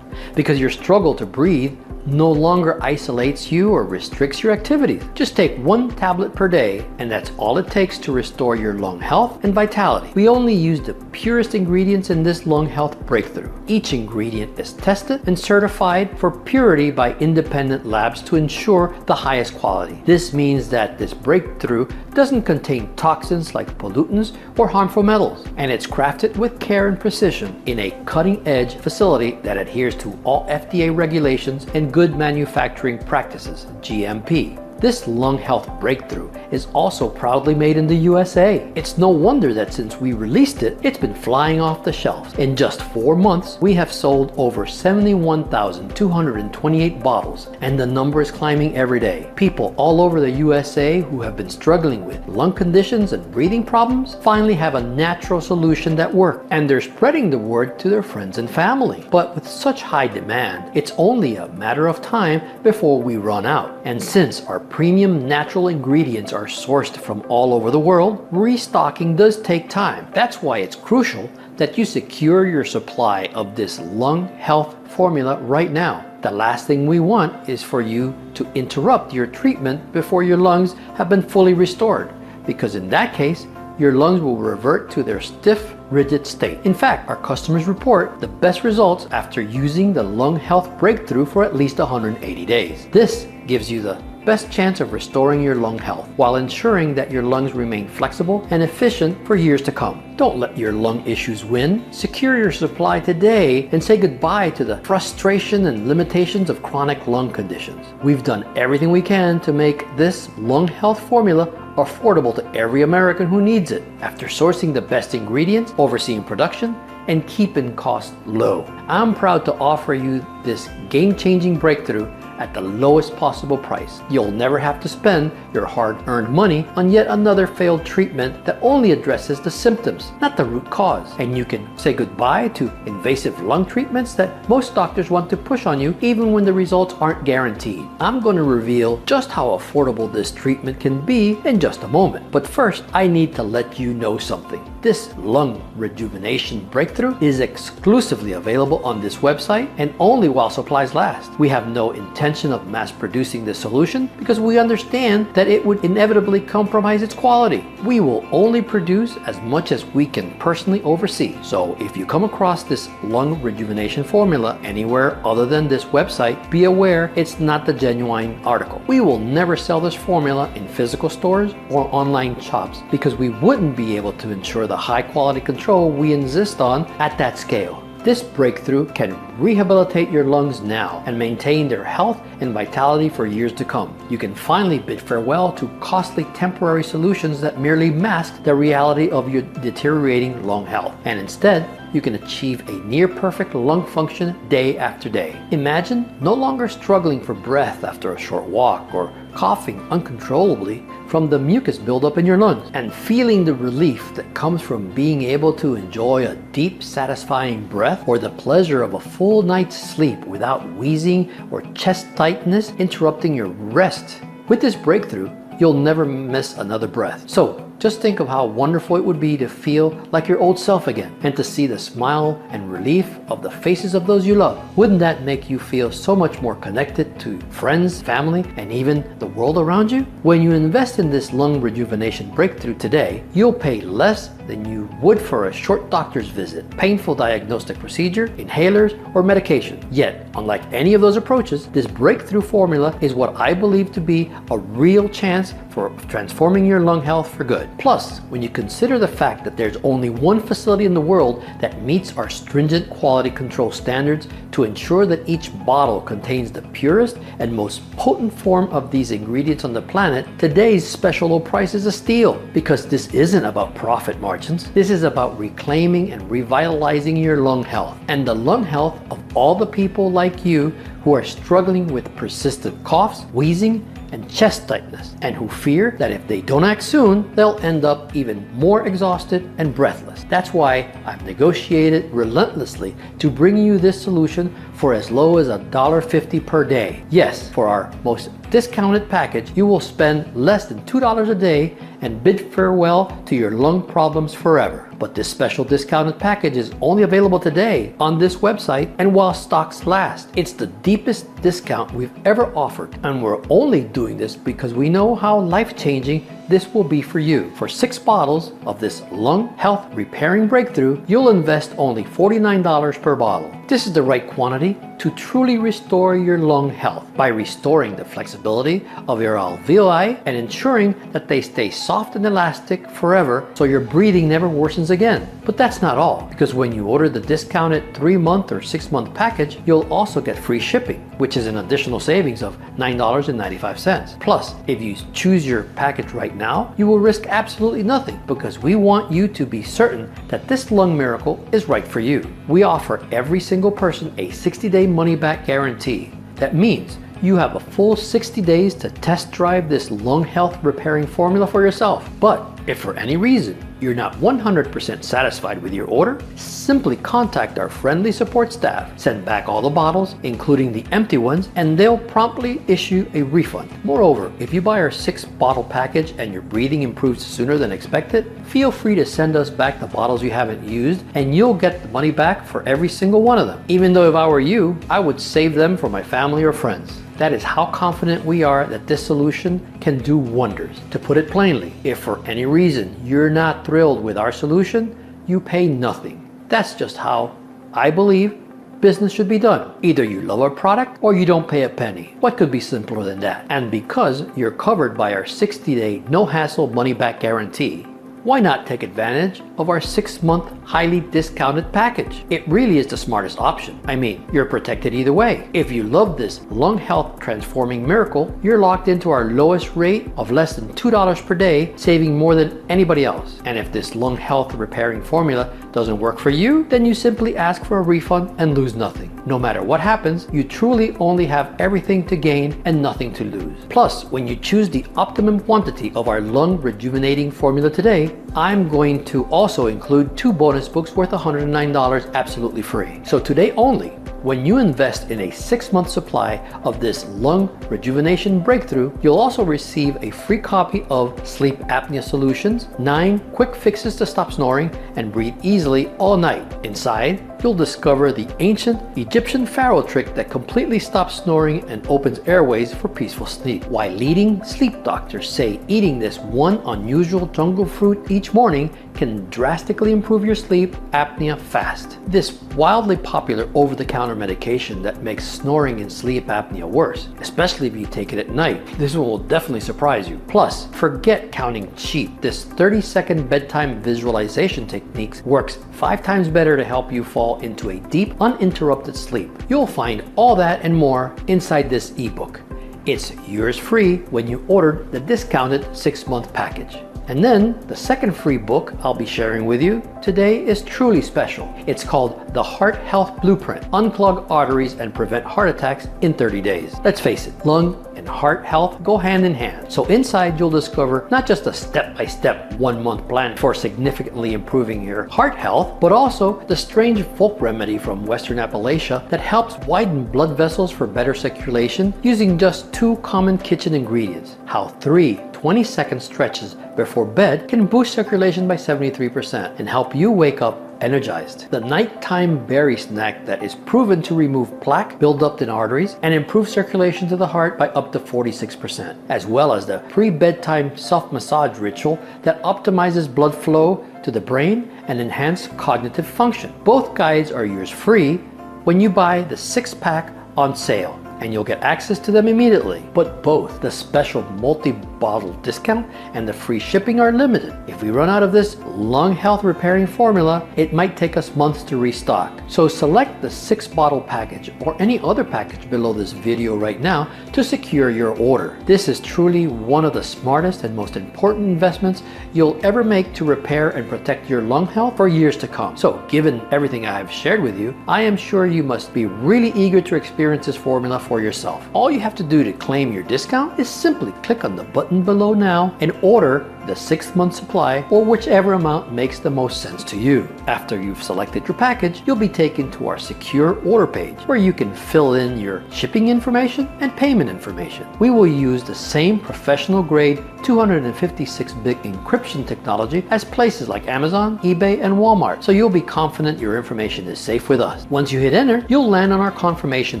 because your struggle to breathe no longer isolates you or restricts your activities. Just take 1 tablet per day, and that's all it takes to restore your lung health and vitality. We only use the purest ingredients in this lung health breakthrough. Each ingredient is tested and certified for purity by independent labs to ensure the highest quality. This means that this breakthrough doesn't contain toxins like pollutants or harmful metals, and it's crafted with care and precision in a cutting-edge facility that adheres to all FDA regulations and good manufacturing practices, GMP. This lung health breakthrough is also proudly made in the USA. It's no wonder that since we released it, it's been flying off the shelves. In just 4 months, we have sold over 71,228 bottles, and the number is climbing every day. People all over the USA who have been struggling with lung conditions and breathing problems finally have a natural solution that works, and they're spreading the word to their friends and family. But with such high demand, it's only a matter of time before we run out. And since our premium natural ingredients are sourced from all over the world, restocking does take time. That's why it's crucial that you secure your supply of this lung health formula right now. The last thing we want is for you to interrupt your treatment before your lungs have been fully restored, because in that case, your lungs will revert to their stiff, rigid state. In fact, our customers report the best results after using the lung health breakthrough for at least 180 days. This gives you the best chance of restoring your lung health while ensuring that your lungs remain flexible and efficient for years to come. Don't let your lung issues win. Secure your supply today and say goodbye to the frustration and limitations of chronic lung conditions. We've done everything we can to make this lung health formula affordable to every American who needs it. After sourcing the best ingredients, overseeing production, and keeping costs low, I'm proud to offer you this game-changing breakthrough at the lowest possible price. You'll never have to spend your hard-earned money on yet another failed treatment that only addresses the symptoms, not the root cause. And you can say goodbye to invasive lung treatments that most doctors want to push on you even when the results aren't guaranteed. I'm going to reveal just how affordable this treatment can be in just a moment. But first, I need to let you know something. This lung rejuvenation breakthrough is exclusively available on this website and only while supplies last. We have no intention of mass producing this solution because we understand that it would inevitably compromise its quality. We will only produce as much as we can personally oversee. So if you come across this lung rejuvenation formula anywhere other than this website, be aware it's not the genuine article. We will never sell this formula in physical stores or online shops because we wouldn't be able to ensure the high quality control we insist on at that scale. This breakthrough can rehabilitate your lungs now and maintain their health and vitality for years to come. You can finally bid farewell to costly temporary solutions that merely mask the reality of your deteriorating lung health. And instead, you can achieve a near-perfect lung function day after day. Imagine no longer struggling for breath after a short walk or coughing uncontrollably from the mucus buildup in your lungs, and feeling the relief that comes from being able to enjoy a deep, satisfying breath or the pleasure of a full night's sleep without wheezing or chest tightness interrupting your rest. With this breakthrough, you'll never miss another breath. So just think of how wonderful it would be to feel like your old self again and to see the smile and relief of the faces of those you love. Wouldn't that make you feel so much more connected to friends, family, and even the world around you? When you invest in this lung rejuvenation breakthrough today, you'll pay less than you would for a short doctor's visit, painful diagnostic procedure, inhalers, or medication. Yet, unlike any of those approaches, this breakthrough formula is what I believe to be a real chance for transforming your lung health for good. Plus, when you consider the fact that there's only one facility in the world that meets our stringent quality control standards to ensure that each bottle contains the purest and most potent form of these ingredients on the planet, today's special low price is a steal. Because this isn't about profit margins. This is about reclaiming and revitalizing your lung health and the lung health of all the people like you who are struggling with persistent coughs, wheezing, and chest tightness, and who fear that if they don't act soon, they'll end up even more exhausted and breathless. That's why I've negotiated relentlessly to bring you this solution for as low as $1.50 per day. Yes, for our most discounted package, you will spend less than $2 a day and bid farewell to your lung problems forever. But this special discounted package is only available today on this website and while stocks last. It's the deepest discount we've ever offered, and we're only doing this because we know how life-changing this will be for you. For 6 bottles of this lung health repairing breakthrough, you'll invest only $49 per bottle. This is the right quantity to truly restore your lung health by restoring the flexibility of your alveoli and ensuring that they stay soft and elastic forever so your breathing never worsens again. But that's not all, because when you order the discounted 3-month or 6-month package, you'll also get free shipping, which is an additional savings of $9.95. Plus, if you choose your package right now, you will risk absolutely nothing because we want you to be certain that this lung miracle is right for you. We offer every single person a 60-day money-back guarantee. That means you have a full 60 days to test drive this lung health repairing formula for yourself. But if for any reason you're not 100% satisfied with your order, simply contact our friendly support staff. Send back all the bottles, including the empty ones, and they'll promptly issue a refund. Moreover, if you buy our 6-bottle package and your breathing improves sooner than expected, feel free to send us back the bottles you haven't used, and you'll get the money back for every single one of them. Even though if I were you, I would save them for my family or friends. That is how confident we are that this solution can do wonders. To put it plainly, if for any reason you're not thrilled with our solution, you pay nothing. That's just how I believe business should be done. Either you love our product or you don't pay a penny. What could be simpler than that? And because you're covered by our 60-day no-hassle money-back guarantee, why not take advantage of our 6-month highly discounted package? It really is the smartest option. I mean, you're protected either way. If you love this lung health transforming miracle, you're locked into our lowest rate of less than $2 per day, saving more than anybody else. And if this lung health repairing formula doesn't work for you, then you simply ask for a refund and lose nothing. No matter what happens, you truly only have everything to gain and nothing to lose. Plus, when you choose the optimum quantity of our lung rejuvenating formula today, I'm going to also include 2 bonus books worth $109 absolutely free. So today only, when you invest in a 6-month supply of this lung rejuvenation breakthrough, you'll also receive a free copy of Sleep Apnea Solutions, 9 quick fixes to stop snoring and breathe easily all night. Inside, you'll discover the ancient Egyptian pharaoh trick that completely stops snoring and opens airways for peaceful sleep. Why leading sleep doctors say eating this one unusual jungle fruit each morning can drastically improve your sleep apnea fast. This wildly popular over-the-counter medication that makes snoring and sleep apnea worse, especially if you take it at night. This will definitely surprise you. Plus, forget counting sheep. This 30-second bedtime visualization technique works 5 times better to help you fall into a deep, uninterrupted sleep. You'll find all that and more inside this ebook. It's yours free when you order the discounted 6-month package. And then the second free book I'll be sharing with you today is truly special. It's called The Heart Health Blueprint: Unclog Arteries and Prevent Heart Attacks in 30 Days. Let's face it, lung and heart health go hand in hand. So inside you'll discover not just a step-by-step 1-month plan for significantly improving your heart health, but also the strange folk remedy from Western Appalachia that helps widen blood vessels for better circulation using just 2 common kitchen ingredients. How 3 20-second stretches before bed can boost circulation by 73% and help you wake up energized. The nighttime berry snack that is proven to remove plaque buildup in arteries and improve circulation to the heart by up to 46%, as well as the pre-bedtime self-massage ritual that optimizes blood flow to the brain and enhance cognitive function. Both guides are yours free when you buy the 6-pack on sale, and you'll get access to them immediately. But both the special multi-bottle discount and the free shipping are limited. If we run out of this lung health repairing formula, it might take us months to restock. So select the 6-bottle package or any other package below this video right now to secure your order. This is truly one of the smartest and most important investments you'll ever make to repair and protect your lung health for years to come. So given everything I have shared with you, I am sure you must be really eager to experience this formula for yourself. All you have to do to claim your discount is simply click on the button below now and order the 6-month supply or whichever amount makes the most sense to you. After you've selected your package, you'll be taken to our secure order page where you can fill in your shipping information and payment information. We will use the same professional grade 256-bit encryption technology as places like Amazon, eBay, and Walmart, so you'll be confident your information is safe with us. Once you hit enter, you'll land on our confirmation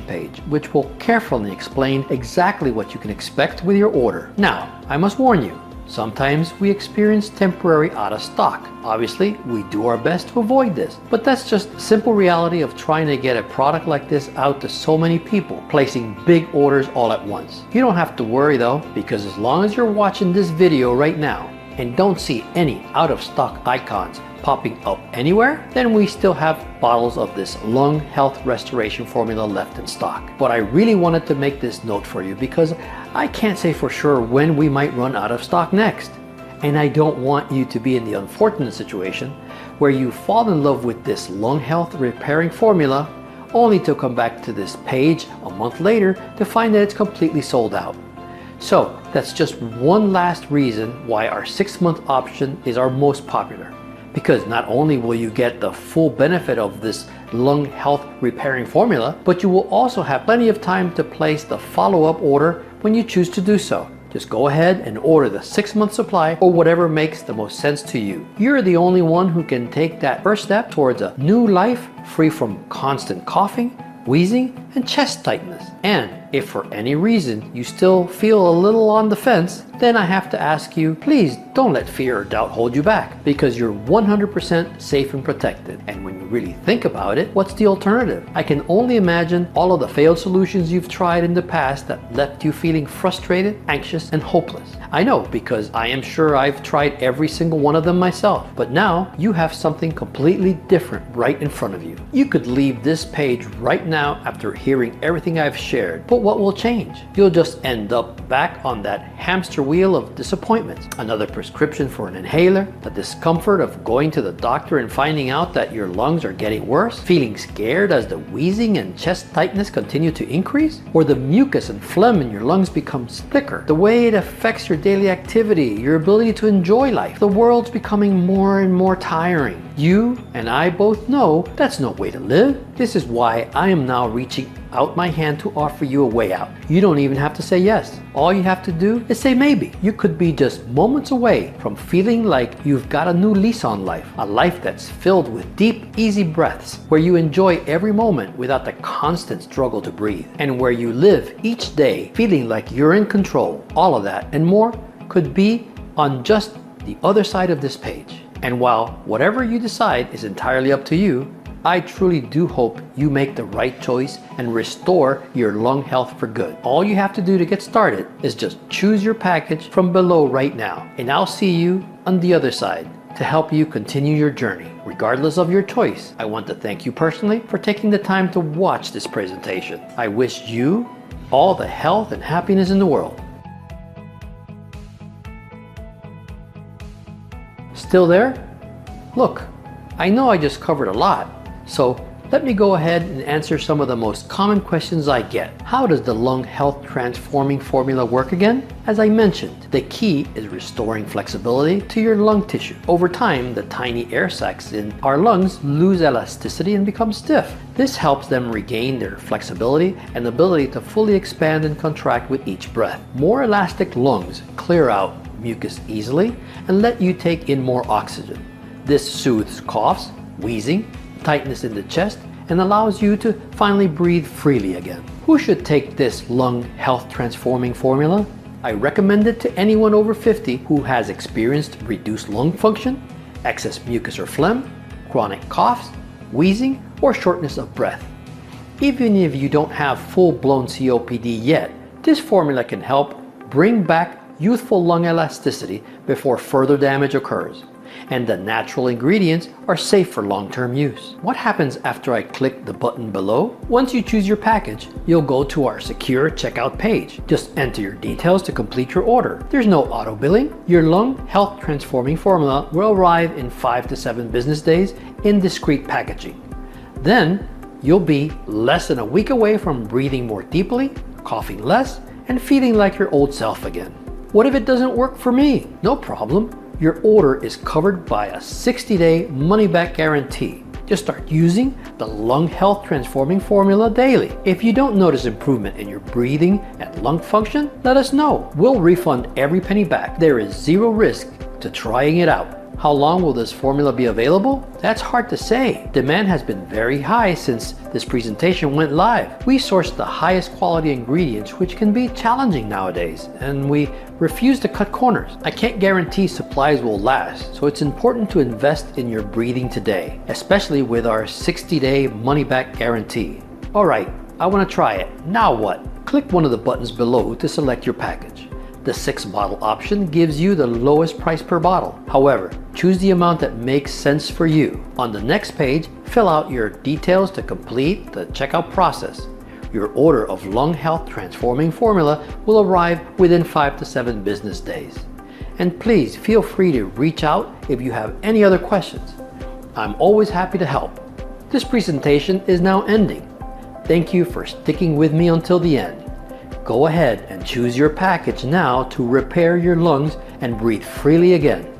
page, which will carefully explain exactly what you can expect with your order. Now, I must warn you, sometimes we experience temporary out of stock. Obviously, we do our best to avoid this, but that's just the simple reality of trying to get a product like this out to so many people, placing big orders all at once. You don't have to worry though, because as long as you're watching this video right now and don't see any out of stock icons popping up anywhere, then we still have bottles of this lung health restoration formula left in stock. But I really wanted to make this note for you because I can't say for sure when we might run out of stock next. And I don't want you to be in the unfortunate situation where you fall in love with this lung health repairing formula only to come back to this page a month later to find that it's completely sold out. So that's just one last reason why our 6-month option is our most popular. Because not only will you get the full benefit of this lung health repairing formula, but you will also have plenty of time to place the follow-up order when you choose to do so. Just go ahead and order the 6-month supply or whatever makes the most sense to you. You're the only one who can take that first step towards a new life free from constant coughing, wheezing, and chest tightness. And if for any reason you still feel a little on the fence, then I have to ask you, please don't let fear or doubt hold you back, because you're 100% safe and protected. And when you really think about it, what's the alternative? I can only imagine all of the failed solutions you've tried in the past that left you feeling frustrated, anxious, and hopeless. I know, because I am sure I've tried every single one of them myself. But now you have something completely different right in front of you. You could leave this page right now after hearing everything I've shared, but what will change? You'll just end up back on that hamster wheel of disappointments. Another prescription for an inhaler, the discomfort of going to the doctor and finding out that your lungs are getting worse, feeling scared as the wheezing and chest tightness continue to increase, or the mucus and phlegm in your lungs becomes thicker. The way it affects your daily activity, your ability to enjoy life. The world's becoming more and more tiring. You and I both know that's no way to live. This is why I am now reaching out my hand to offer you a way out. You don't even have to say yes. All you have to do is say maybe. You could be just moments away from feeling like you've got a new lease on life. A life that's filled with deep, easy breaths, where you enjoy every moment without the constant struggle to breathe, and where you live each day feeling like you're in control. All of that and more could be on just the other side of this page. And while whatever you decide is entirely up to you, I truly do hope you make the right choice and restore your lung health for good. All you have to do to get started is just choose your package from below right now, and I'll see you on the other side to help you continue your journey. Regardless of your choice, I want to thank you personally for taking the time to watch this presentation. I wish you all the health and happiness in the world. Still there? Look, I know I just covered a lot, so let me go ahead and answer some of the most common questions I get. How does the lung health transforming formula work again? As I mentioned, the key is restoring flexibility to your lung tissue. Over time, the tiny air sacs in our lungs lose elasticity and become stiff. This helps them regain their flexibility and ability to fully expand and contract with each breath. More elastic lungs clear out mucus easily and let you take in more oxygen. This soothes coughs, wheezing, tightness in the chest, and allows you to finally breathe freely again. Who should take this lung health transforming formula? I recommend it to anyone over 50 who has experienced reduced lung function, excess mucus or phlegm, chronic coughs, wheezing, or shortness of breath. Even if you don't have full-blown COPD yet, this formula can help bring back youthful lung elasticity before further damage occurs. And the natural ingredients are safe for long-term use. What happens after I click the button below? Once you choose your package, you'll go to our secure checkout page. Just enter your details to complete your order. There's no auto billing. Your lung health transforming formula will arrive in 5 to 7 business days in discreet packaging. Then you'll be less than a week away from breathing more deeply, coughing less, and feeling like your old self again. What if it doesn't work for me? No problem. Your order is covered by a 60-day money-back guarantee. Just start using the lung health transforming formula daily. If you don't notice improvement in your breathing and lung function, let us know. We'll refund every penny back. There is zero risk to trying it out. How long will this formula be available? That's hard to say. Demand has been very high since this presentation went live. We source the highest quality ingredients, which can be challenging nowadays, and we refuse to cut corners. I can't guarantee supplies will last, so it's important to invest in your breathing today, especially with our 60-day money-back guarantee. All right, I want to try it. Now what? Click one of the buttons below to select your package. The 6-bottle option gives you the lowest price per bottle. However, choose the amount that makes sense for you. On the next page, fill out your details to complete the checkout process. Your order of lung health transforming formula will arrive within 5 to 7 business days. And please feel free to reach out if you have any other questions. I'm always happy to help. This presentation is now ending. Thank you for sticking with me until the end. Go ahead and choose your package now to repair your lungs and breathe freely again.